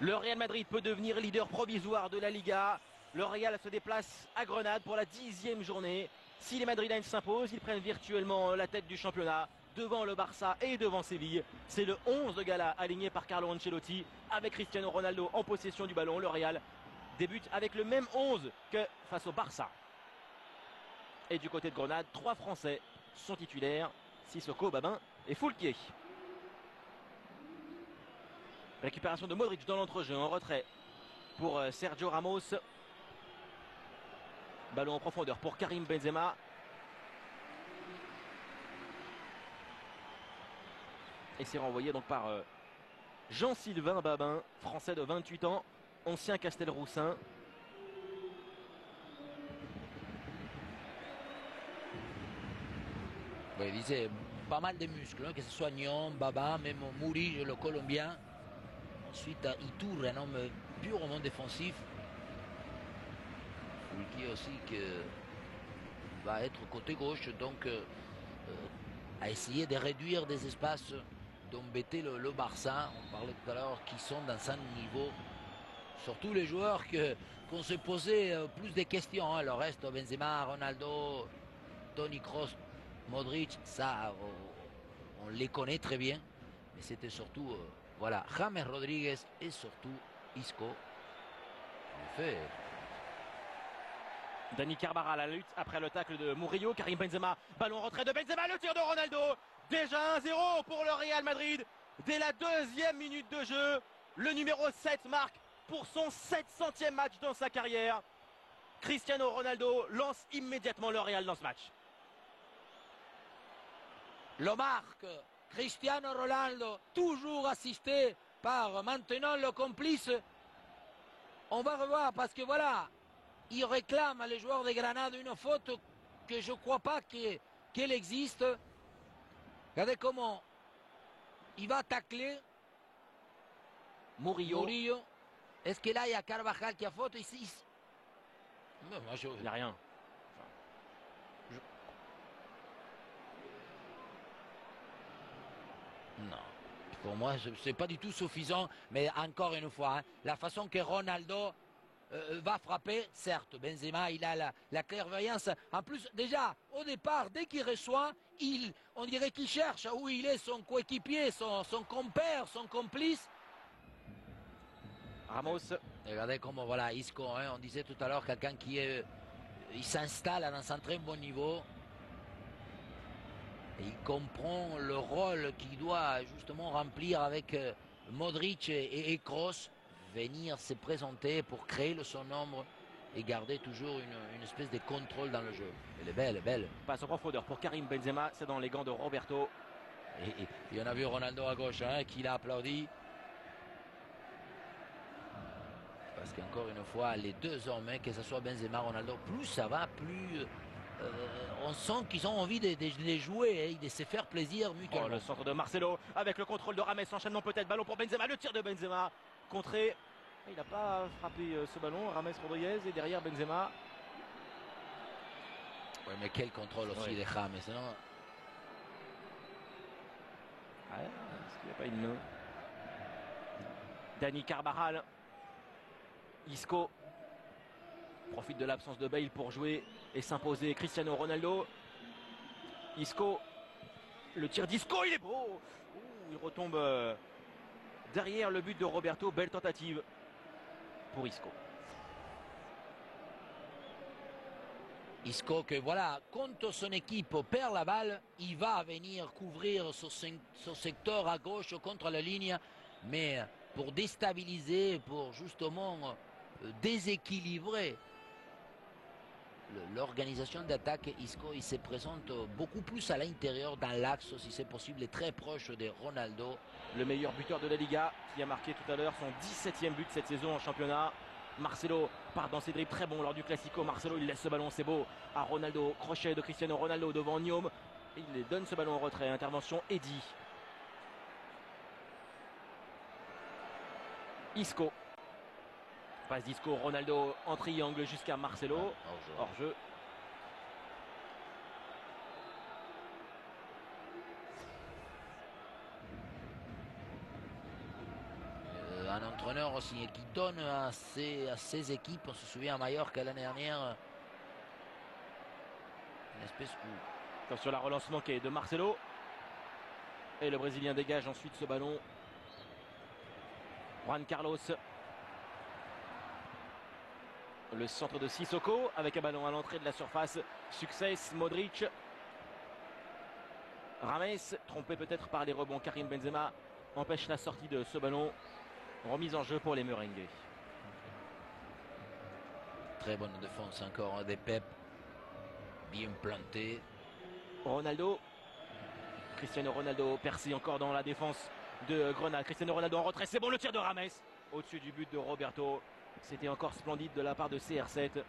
Le Real Madrid peut devenir leader provisoire de la Liga. Le Real se déplace à Grenade pour la 10e journée. Si les Madrilènes s'imposent, ils prennent virtuellement la tête du championnat devant le Barça et devant Séville. C'est le 11 de gala aligné par Carlo Ancelotti avec Cristiano Ronaldo en possession du ballon. Le Real débute avec le même 11 que face au Barça. Et du côté de Grenade, 3 Français sont titulaires. Sissoko, Babin et Foulquier. Récupération de Modric dans l'entrejeu en retrait pour Sergio Ramos. Ballon en profondeur pour Karim Benzema. Et c'est renvoyé donc par Jean-Sylvain Babin, français de 28 ans, ancien Castelroussin. Oui, il disait pas mal de muscles, hein, que ce soit Nyon, Babin, même Mouri, le Colombien. Ensuite, Itur, un homme purement défensif. Fulki aussi qui va être côté gauche, donc à essayer de réduire des espaces d'embêter le Barça. On parlait tout à l'heure qui sont dans un niveau. Surtout les joueurs qu'on se posait plus de questions. Hein. Le reste, Benzema, Ronaldo, Toni Kroos, Modric, ça, on les connaît très bien. Mais c'était surtout... voilà, James Rodriguez et surtout Isco. En effet. Dani Carvajal à la lutte après le tacle de Murillo. Karim Benzema, ballon en retrait de Benzema, le tir de Ronaldo. Déjà 1-0 pour le Real Madrid. Dès la 2e minute de jeu, le numéro 7 marque pour son 700e match dans sa carrière. Cristiano Ronaldo lance immédiatement le Real dans ce match. Le marque. Cristiano Ronaldo, toujours assisté par maintenant le complice. On va revoir parce que voilà, il réclame à les joueurs de Granade une faute que je ne crois pas qu'elle existe. Regardez comment il va tacler Murillo. Est-ce que là il y a Carvajal qui a faute ici? Il n'y a rien. Non, pour moi, ce n'est pas du tout suffisant. Mais encore une fois, hein, la façon que Ronaldo va frapper, certes, Benzema, il a la clairvoyance. En plus, déjà, au départ, dès qu'il reçoit, on dirait qu'il cherche où il est son coéquipier, son compère, son complice. Ramos. Regardez comment, voilà, Isco, hein, on disait tout à l'heure, quelqu'un qui il s'installe dans un très bon niveau. Et il comprend le rôle qu'il doit justement remplir avec Modric et Kroos, venir se présenter pour créer son ombre et garder toujours une espèce de contrôle dans le jeu. Elle est belle, elle est belle. Passe en profondeur pour Karim Benzema, c'est dans les gants de Roberto. Et on a vu Ronaldo à gauche hein, qui l'a applaudi. Parce qu'encore une fois, les deux hommes, hein, que ce soit Benzema, Ronaldo, plus ça va, plus... on sent qu'ils ont envie de jouer et de se faire plaisir mutuellement. Le centre de Marcelo avec le contrôle de Rames, enchaînement peut-être, ballon pour Benzema, le tir de Benzema, contré. Il n'a pas frappé ce ballon, Rames Rodriguez et derrière Benzema. Oui, mais quel contrôle aussi de Rames, non? Ouais, est-ce qu'il n'y a pas une main? Dani Carvajal, Isco profite de l'absence de Bale pour jouer et s'imposer Cristiano Ronaldo. Isco, le tir d'Isco, il est beau. Il retombe derrière le but de Roberto. Belle tentative pour Isco. Isco que voilà, quand son équipe perd la balle, il va venir couvrir ce secteur à gauche contre la ligne, mais pour déstabiliser, pour justement déséquilibrer l'organisation d'attaque, Isco il se présente beaucoup plus à l'intérieur dans l'axe si c'est possible et très proche de Ronaldo. Le meilleur buteur de la Liga qui a marqué tout à l'heure son 17e but cette saison en championnat. Marcelo part dans ses dribbles très bon lors du Classico. Marcelo il laisse ce ballon, c'est beau, à Ronaldo. Crochet de Cristiano Ronaldo devant Niom. Il donne ce ballon en retrait. Intervention Eddy. Isco. Passe d'Isco, Ronaldo en triangle jusqu'à Marcelo. Hors-jeu. un entraîneur aussi qui donne à ses équipes, on se souvient à Mallorca l'année dernière, une espèce de... Attention, la relance manquée de Marcelo. Et le Brésilien dégage ensuite ce ballon. Juan Carlos. Le centre de Sissoko avec un ballon à l'entrée de la surface. Succès, Modric. Rames, trompé peut-être par les rebonds. Karim Benzema empêche la sortie de ce ballon. Remise en jeu pour les Merengues. Très bonne défense encore des Pep. Bien planté. Ronaldo. Cristiano Ronaldo percé encore dans la défense de Grenade. Cristiano Ronaldo en retrait. C'est bon, le tir de Rames. Au-dessus du but de Roberto. C'était encore splendide de la part de CR7.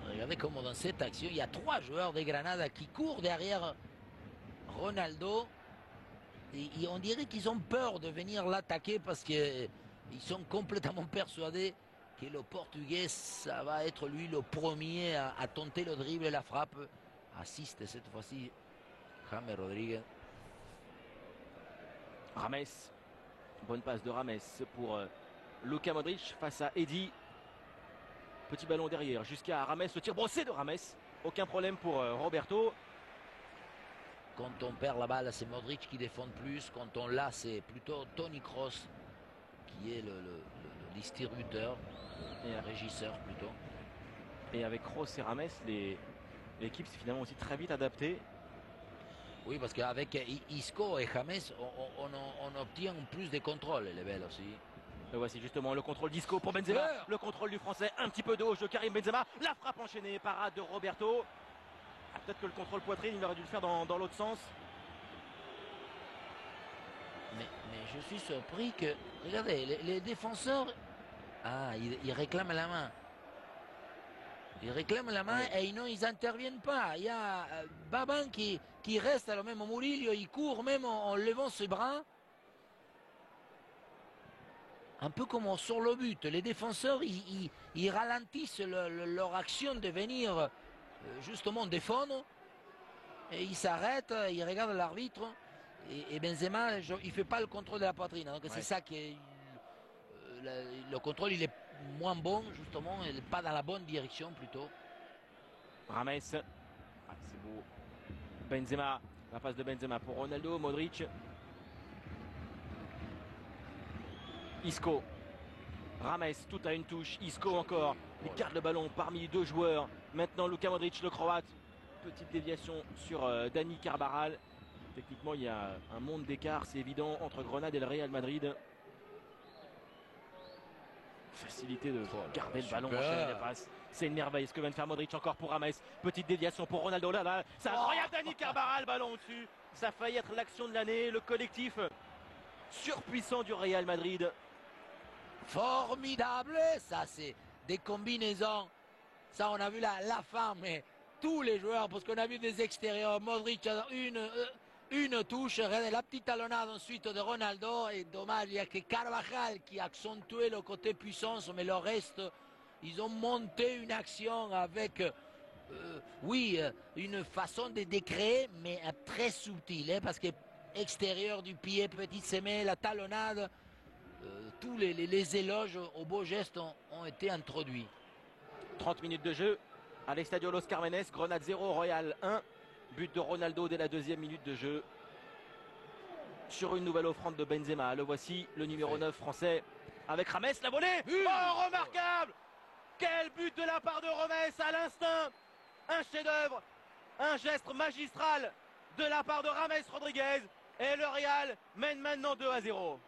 Regardez comment dans cette action, il y a 3 joueurs de Granada qui courent derrière Ronaldo. Et on dirait qu'ils ont peur de venir l'attaquer parce qu'ils sont complètement persuadés que le Portugais, ça va être lui le premier à tenter le dribble et la frappe. Assiste cette fois-ci James Rodríguez. Rames. Bonne passe de Rames pour Luka Modric face à Eddy. Petit ballon derrière jusqu'à Rames. Le tir brossé de Rames. Aucun problème pour Roberto. Quand on perd la balle, c'est Modric qui défend plus. Quand on l'a, c'est plutôt Toni Kroos qui est le distributeur, le régisseur plutôt. Et avec Kroos et Rames, l'équipe s'est finalement aussi très vite adaptée. Oui, parce qu'avec Isco et James, on obtient plus de contrôle, les belles aussi. Et voici justement le contrôle d'Isco pour Benzema. Le contrôle du Français, un petit peu de haut de Karim Benzema. La frappe enchaînée, parade de Roberto. Ah, peut-être que le contrôle poitrine, il aurait dû le faire dans l'autre sens. Mais je suis surpris que... Regardez, les défenseurs... Ah, ils réclament la main. Ils réclament la main et ils n'interviennent pas. Il y a Baban qui reste, alors même Murillo, il court même en levant ses bras. Un peu comme sur le but. Les défenseurs, ils ralentissent leur action de venir justement défendre. Et ils s'arrêtent, ils regardent l'arbitre. Et Benzema, il ne fait pas le contrôle de la poitrine. Donc c'est ça qui est... le contrôle, il est moins bon, justement. Il n'est pas dans la bonne direction, plutôt. Rames. Ah, c'est beau. Benzema. La passe de Benzema pour Ronaldo. Modric. Isco. Rames, tout à une touche. Isco encore. Il garde le ballon parmi 2 joueurs. Maintenant, Luka Modric, le Croate. Petite déviation sur Dani Carvajal. Techniquement, il y a un monde d'écart, c'est évident, entre Grenade et le Real Madrid. Facilité de garder le ballon, enchaîner les passes. C'est une merveille ce que vient de faire Modric encore pour Rames. Petite déviation pour Ronaldo. Là, c'est incroyable, Dani Carvajal, ballon au-dessus. Ça a failli être l'action de l'année. Le collectif surpuissant du Real Madrid. Formidable, ça c'est des combinaisons. Ça on a vu la fin, mais tous les joueurs, parce qu'on a vu des extérieurs. Modric a une touche, la petite talonnade ensuite de Ronaldo. Et dommage, il n'y a que Carvajal qui a accentué le côté puissance, mais le reste, ils ont monté une action avec, une façon de décréer, mais très subtile, parce que extérieur du pied, petite semelle, la talonnade, tous les éloges aux beaux gestes ont été introduits. 30 minutes de jeu à l'Estadio Los Carmenes. Grenade 0, Royal 1. But de Ronaldo dès la 2e minute de jeu. Sur une nouvelle offrande de Benzema. Le voici, le numéro 9 français. Avec Rames, la volée. Oh, remarquable. Quel but de la part de Rames à l'instinct. Un chef-d'œuvre. Un geste magistral de la part de Rames Rodriguez. Et le Real mène maintenant 2-0.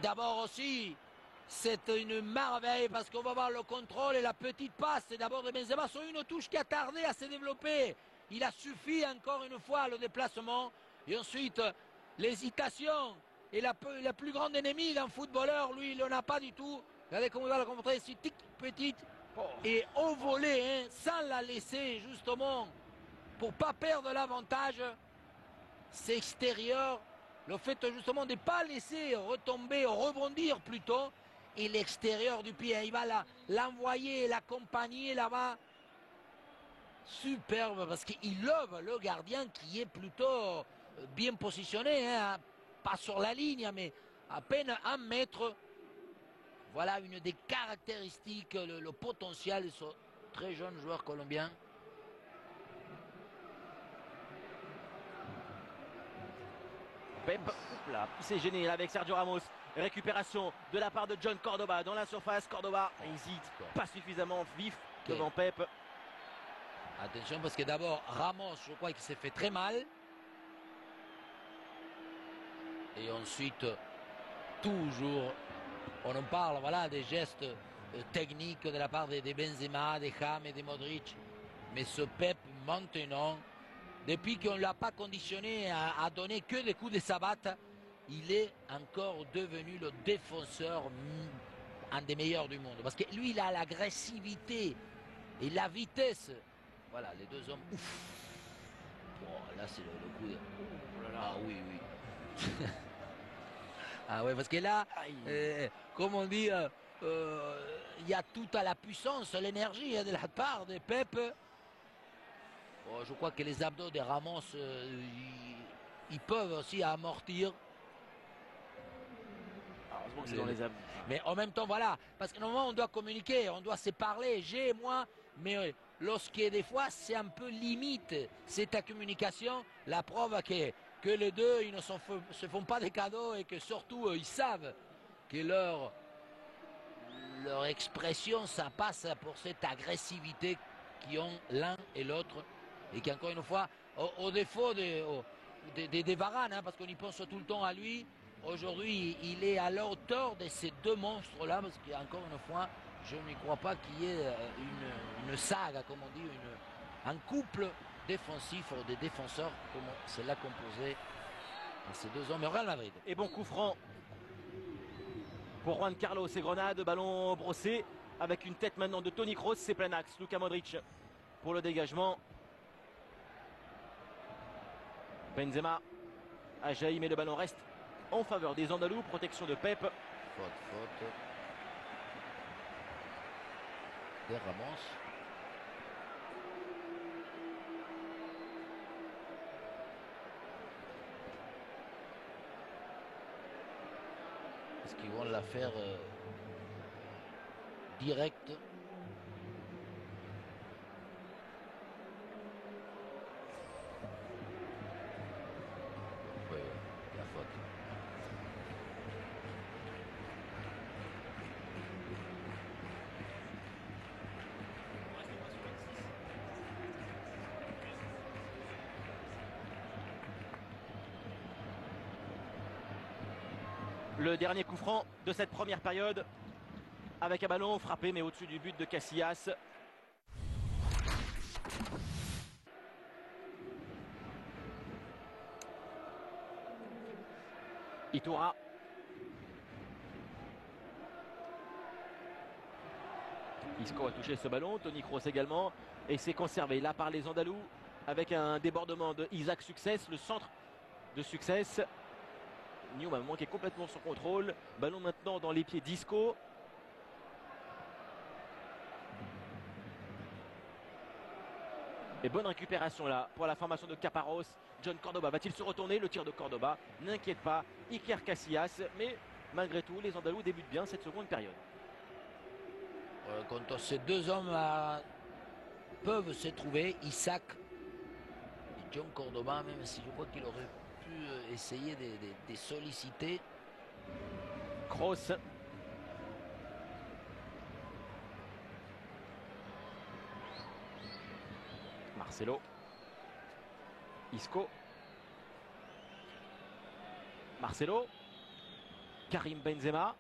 D'abord aussi, c'est une merveille parce qu'on va voir le contrôle et la petite passe d'abord de Benzema sur une touche qui a tardé à se développer. Il a suffi encore une fois le déplacement et ensuite l'hésitation. Et la plus grande ennemie d'un footballeur, lui, il n'en a pas du tout. Regardez comment il va la contrer ici, petite et au volet, sans la laisser justement pour ne pas perdre l'avantage. C'est extérieur. Le fait justement de ne pas laisser retomber, rebondir plutôt. Et l'extérieur du pied, il va l'envoyer, l'accompagner là-bas. superbe parce qu'il lève le gardien qui est plutôt bien positionné, hein, pas sur la ligne, mais à peine 1 mètre. Voilà une des caractéristiques, le potentiel de ce très jeune joueur colombien. Pep, là, il s'est gêné avec Sergio Ramos. Récupération de la part de John Cordoba dans la surface. Cordoba hésite, pas suffisamment vif devant Pep. Attention parce que d'abord Ramos, je crois qu'il s'est fait très mal. Et ensuite, toujours, on en parle, voilà, des gestes techniques de la part de Benzema, de James et de Modric. Mais ce Pep, maintenant, depuis qu'on ne l'a pas conditionné à donner que des coups de savate, il est encore devenu le défenseur, un des meilleurs du monde. Parce que lui, il a l'agressivité et la vitesse. Voilà, les deux hommes. Ouf. Oh, là, c'est le coup de... Oh là là. Ah oui, oui. Ah ouais, parce que là, comme on dit, il y a tout à la puissance, l'énergie de la part de Pep. Oh, je crois que les abdos de Ramos, ils peuvent aussi amortir. Heureusement que c'est dans les abdos. Mais en même temps, voilà, parce que normalement on doit communiquer, on doit se parler, j'ai, moi, mais lorsque des fois c'est un peu limite cette communication, la preuve que les deux ils ne se font pas des cadeaux et que surtout ils savent que leur expression ça passe pour cette agressivité qu'ont l'un et l'autre et qu'encore une fois, au défaut des Varane, hein, parce qu'on y pense tout le temps à lui. Aujourd'hui, il est à la hauteur de ces deux monstres-là, parce qu'encore une fois, je ne crois pas qu'il y ait une saga, comme on dit, un couple défensif des défenseurs comme c'est là composé par ces deux hommes au Real Madrid. Et bon coup franc pour Juan Carlos et Grenade, ballon brossé avec une tête maintenant de Toni Kroos, c'est plein axe. Luka Modric pour le dégagement. Benzema a jailli, mais le ballon reste en faveur des Andalous. Protection de Pep. Faute. De Ramos. Est-ce qu'ils vont la faire direct? Oui, la faute. Le dernier coup franc de cette première période avec un ballon frappé mais au-dessus du but de Casillas. Iturra. Isco a touché ce ballon, Toni Kroos également, et c'est conservé là par les Andalous avec un débordement de Isaac Success, le centre de Success. Newman manqué complètement son contrôle, ballon maintenant dans les pieds d'Isco. Et bonne récupération là pour la formation de Caparros. John Cordoba va-t-il se retourner? Le tir de Cordoba n'inquiète pas Iker Casillas, mais malgré tout les Andalous débutent bien cette seconde période. Quand ces deux hommes peuvent se trouver, Isaac et John Cordoba, même si je crois qu'il aurait pu essayer de solliciter. Kroos. Marcelo. Isco. Marcelo. Karim Benzema.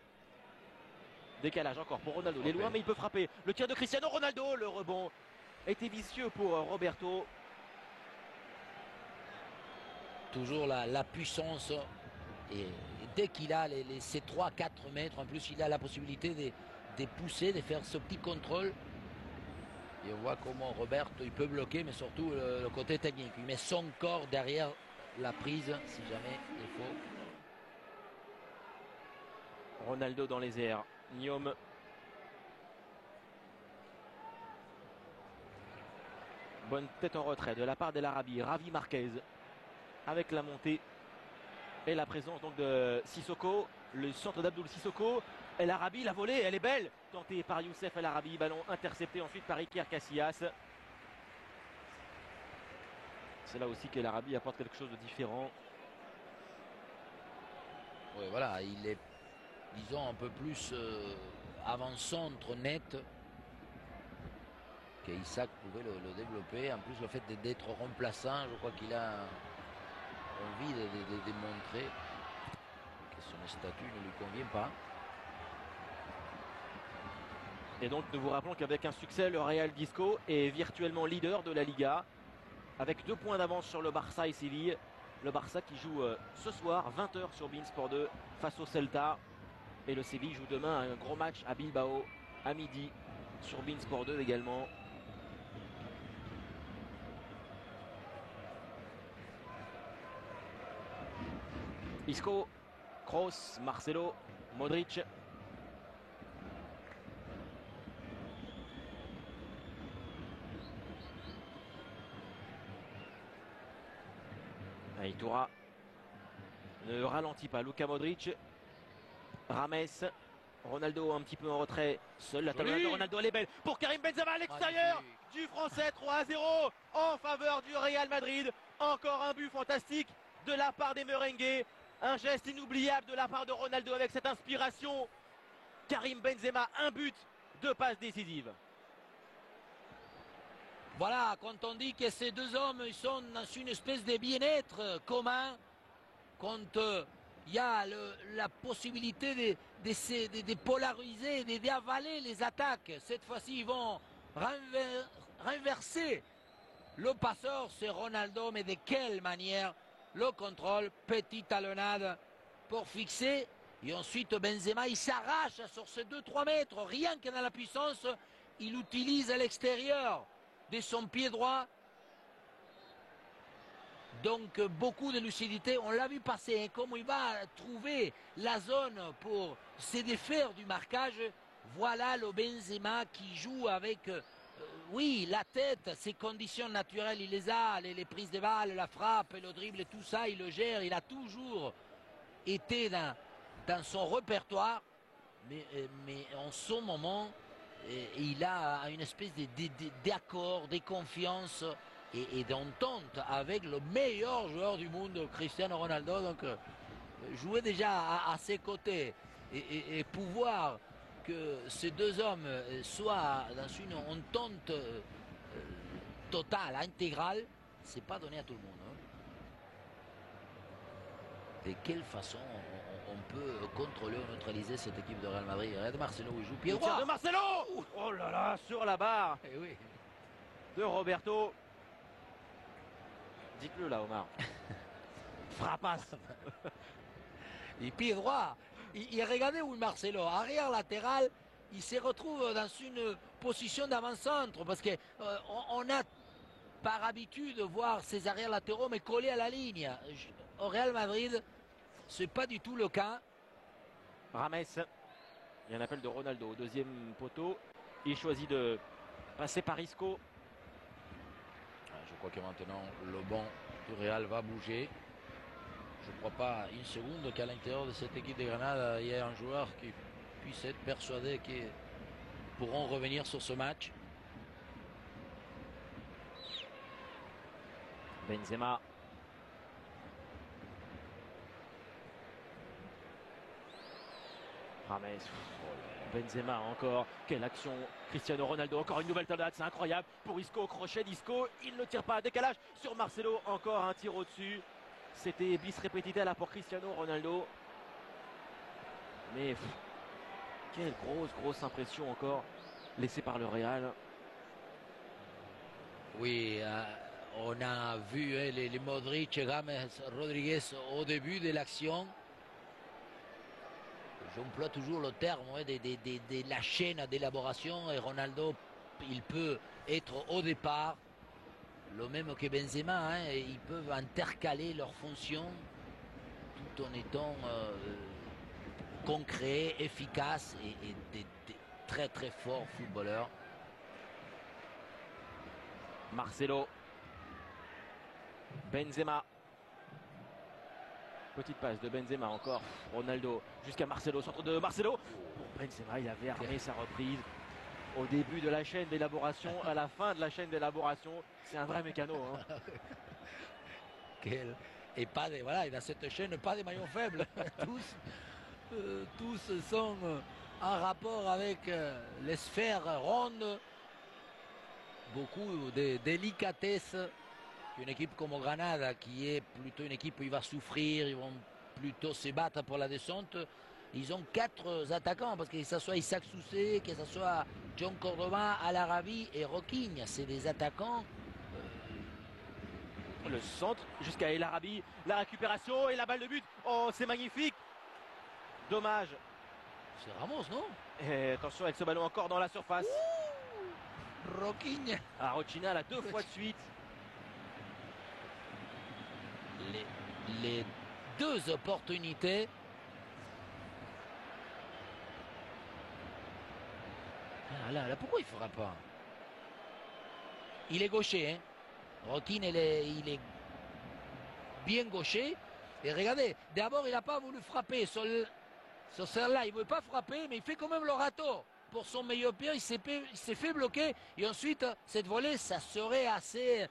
Décalage encore pour Ronaldo. Il est loin mais il peut frapper. Le tir de Cristiano Ronaldo. Le rebond était vicieux pour Roberto. Toujours la puissance. Et dès qu'il a ces 3-4 mètres, en plus il a la possibilité de pousser, de faire ce petit contrôle. Et on voit comment Roberto il peut bloquer, mais surtout le côté technique. Il met son corps derrière la prise si jamais il faut. Ronaldo dans les airs. Niom. Bonne tête en retrait de la part d'El Arabi. Ravi Marquez avec la montée et la présence donc de Sissoko. Le centre d'Abdoul Sissoko. El Arabi, la volée, elle est belle. Tentée par Youssef El Arabi. Ballon intercepté ensuite par Iker Casillas. C'est là aussi qu'El Arabi apporte quelque chose de différent. Oui, voilà, il est, disons, un peu plus avant-centre net qu'Isaac pouvait le développer. En plus, le fait d'être remplaçant, je crois qu'il a envie de démontrer que son statut ne lui convient pas. Et donc, nous vous rappelons qu'avec un succès, le Real Disco est virtuellement leader de la Liga, avec 2 points d'avance sur le Barça et Séville. Le Barça qui joue ce soir, 20 h sur beIN Sport 2, face au Celta. Et le Séville joue demain un gros match à Bilbao, à midi, sur beIN Sport 2 également. Isco, Kroos, Marcelo, Modric. Toura ne ralentit pas. Luka Modric, Rames, Ronaldo un petit peu en retrait. Seul la table de Ronaldo, elle est belle pour Karim Benzema à l'extérieur du Français. 3-0 en faveur du Real Madrid. Encore un but fantastique de la part des Merengues. Un geste inoubliable de la part de Ronaldo avec cette inspiration. Karim Benzema, un but, 2 passes décisives. Voilà, quand on dit que ces deux hommes ils sont dans une espèce de bien-être commun, quand il y a la possibilité de polariser, d'avaler les attaques, cette fois-ci ils vont renverser le passeur, c'est Ronaldo, mais de quelle manière? Le contrôle, petite talonnade pour fixer, et ensuite Benzema il s'arrache sur ces 2-3 mètres, rien que dans la puissance, il utilise à l'extérieur de son pied droit. Donc beaucoup de lucidité, on l'a vu passer, hein, comment il va trouver la zone pour se défaire du marquage. Voilà le Benzema qui joue avec, oui, la tête, ses conditions naturelles, il les a, les prises de balles, la frappe, le dribble, tout ça, il le gère, il a toujours été dans son répertoire, mais en ce moment, il a une espèce d'accord, de confiance et d'entente avec le meilleur joueur du monde, Cristiano Ronaldo. Donc jouer déjà à ses côtés et pouvoir que ces deux hommes soient dans une entente totale, intégrale, c'est pas donné à tout le monde. De quelle façon on peut contrôler ou neutraliser cette équipe de Real Madrid? Regarde Marcelo, il joue pied droit. De Marcelo. Oh là là, sur la barre oui. de Roberto. Dites-le là, Omar. Frappasse. Et pied droit. Il regardait où Marcelo, arrière latéral, il se retrouve dans une position d'avant-centre parce que on a par habitude de voir ces arrières latéraux mais collés à la ligne. Au Real Madrid, c'est pas du tout le cas. Rames, il y a un appel de Ronaldo au 2e poteau. Il choisit de passer par Isco. Je crois que maintenant le banc du Real va bouger. Je ne crois pas une seconde qu'à l'intérieur de cette équipe de Grenade, il y ait un joueur qui puisse être persuadé qu'ils pourront revenir sur ce match. Benzema. Rames. Benzema encore. Quelle action. Cristiano Ronaldo. Encore une nouvelle talonnade. C'est incroyable. Pour Isco. Crochet d'Isco. Il ne tire pas. Décalage sur Marcelo. Encore un tir au-dessus. C'était bis repetita là pour Cristiano Ronaldo. Mais quelle grosse impression encore laissée par le Real. Oui, on a vu les Modric, Rames, Rodriguez au début de l'action. J'emploie toujours le terme de la chaîne d'élaboration et Ronaldo, il peut être au départ, le même que Benzema, hein, et ils peuvent intercaler leurs fonctions tout en étant concrets, efficaces et des très forts footballeurs. Marcelo. Benzema. Petite passe de Benzema encore. Ronaldo jusqu'à Marcelo. Centre de Marcelo. Pour Benzema, il avait armé sa reprise. Au début de la chaîne d'élaboration, à la fin de la chaîne d'élaboration, c'est un vrai mécano. Hein. Et pas des, voilà, et dans cette chaîne, pas des maillons faibles. tous sont en rapport avec les sphères rondes. Beaucoup de délicatesse. Une équipe comme Granada, qui est plutôt une équipe où il va souffrir, ils vont plutôt se battre pour la descente. Ils ont 4 attaquants, parce que ce soit Isaac Soucé, que ce soit John Cordoba, Al Arabi et Roquinha. C'est des attaquants. Le centre jusqu'à El Arabi, la récupération et la balle de but. Oh, c'est magnifique. Dommage. C'est Ramos, non? Et attention avec ce ballon encore dans la surface. Roquinha. Ah, Roquinha là 2 fois de suite. Les 2 opportunités. Ah là, pourquoi il ne fera pas? Il est gaucher, hein. Roquinha, il est bien gaucher. Et regardez, d'abord il n'a pas voulu frapper sur celle-là. Il ne voulait pas frapper, mais il fait quand même le râteau. Pour son meilleur pied, il s'est fait bloquer. Et ensuite, cette volée, ça serait assez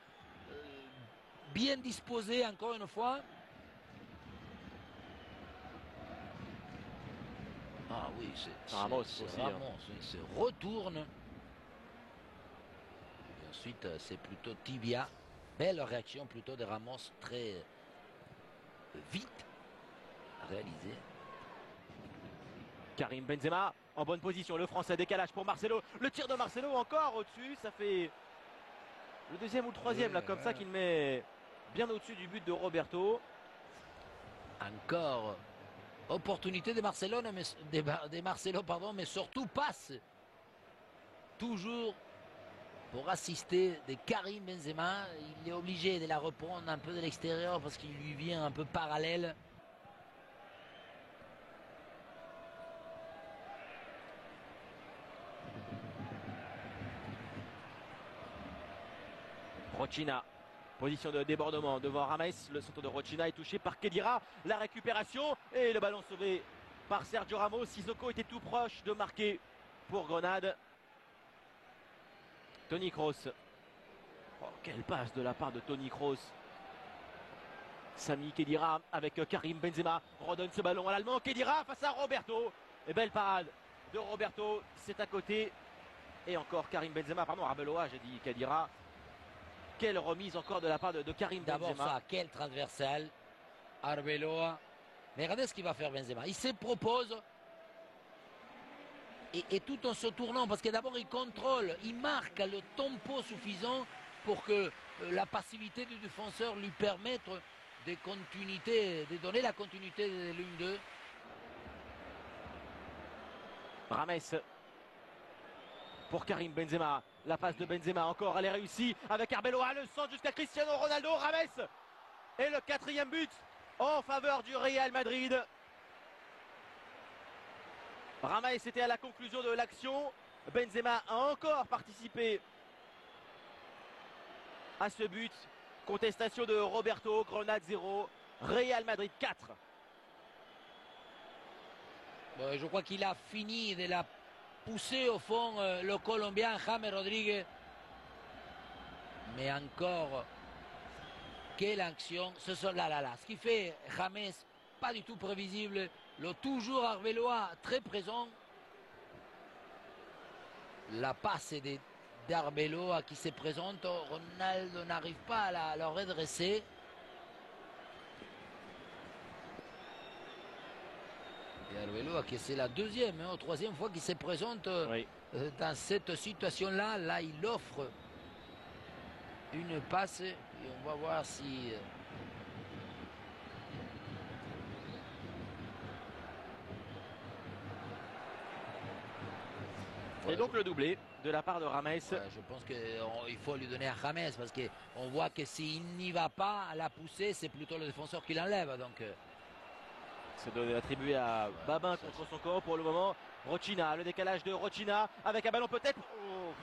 bien disposé encore une fois. Ah oui, c'est Ramos, Ramos, il se retourne. Et ensuite, c'est plutôt tibia. Belle réaction plutôt de Ramos, très vite réalisée. Karim Benzema en bonne position. Le Français décalage pour Marcelo. Le tir de Marcelo encore au-dessus. Ça fait le 2e ou le 3e là comme ça qu'il met bien au-dessus du but de Roberto. Encore opportunité de Marcelo, mais surtout passe. Toujours pour assister de Karim Benzema. Il est obligé de la reprendre un peu de l'extérieur parce qu'il lui vient un peu parallèle. Roquinha, position de débordement devant Rames. Le centre de Roquinha est touché par Khedira. La récupération et le ballon sauvé par Sergio Ramos. Sissoko était tout proche de marquer pour Grenade. Toni Kroos. Oh, quelle passe de la part de Toni Kroos. Sami Khedira avec Karim Benzema redonne ce ballon à l'Allemand. Khedira face à Roberto. Et belle parade de Roberto. C'est à côté. Et encore Karim Benzema. Pardon, Arbeloa, j'ai dit Khedira. Quelle remise encore de la part de Karim Benzema. D'abord ça, quel transversal. Arbeloa. Mais regardez ce qu'il va faire Benzema. Il se propose. Et tout en se tournant, parce que d'abord il contrôle, il marque le tempo suffisant pour que la passivité du défenseur lui permette de donner la continuité de l'une d'eux. Rames pour Karim Benzema. La passe de Benzema encore, elle est réussie avec Arbeloa. Le centre jusqu'à Cristiano Ronaldo. Rames. Et le 4e but en faveur du Real Madrid. Rames était à la conclusion de l'action. Benzema a encore participé à ce but. Contestation de Roberto. Grenade 0. Real Madrid 4. Bon, je crois qu'il a fini de la pousser au fond le Colombien James Rodríguez. Mais encore, quelle action. Ce qui fait James, pas du tout prévisible. Toujours Arbeloa très présent. La passe d'Arbeloa qui se présente. Ronaldo n'arrive pas à la redresser. Et Arbeloa qui c'est la 2e ou 3e fois qu'il se présente Oui. dans cette situation-là. Là, il offre une passe. Et on va voir si... Et donc le doublé de la part de Rames. Ouais, je pense qu'il faut lui donner à James parce qu'on voit que s'il n'y va pas à la pousser, c'est plutôt le défenseur qui l'enlève. Donc, c'est attribué à Babin contre son corps pour le moment. Roquinha, le décalage de Roquinha avec un ballon peut-être. Oh.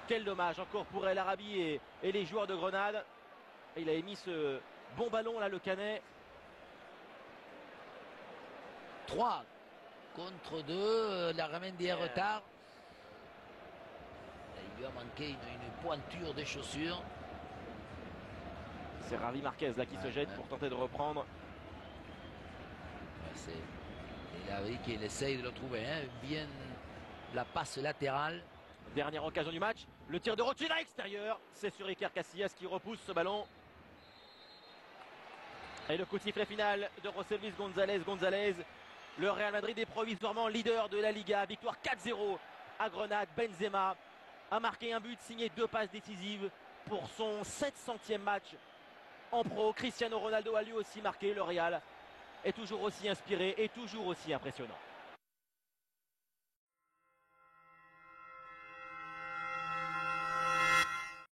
Quel dommage encore pour El Arabi et les joueurs de Grenade. Et il a émis ce bon ballon là, le Canet. 3 contre 2, la Ramendi est en retard. Et il lui a manqué une pointure des chaussures. C'est Ravi Marquez là qui se jette pour tenter de reprendre. C'est El Arabi qui essaye de le trouver, hein. Bien la passe latérale. Dernière occasion du match, le tir de Rothschild à l'extérieur. C'est sur Iker Casillas qui repousse ce ballon. Et le coup de sifflet final de José Luis González. Le Real Madrid est provisoirement leader de la Liga. Victoire 4-0 à Grenade. Benzema a marqué un but, signé 2 passes décisives pour son 700e match en pro. Cristiano Ronaldo a lui aussi marqué. Le Real est toujours aussi inspiré et toujours aussi impressionnant.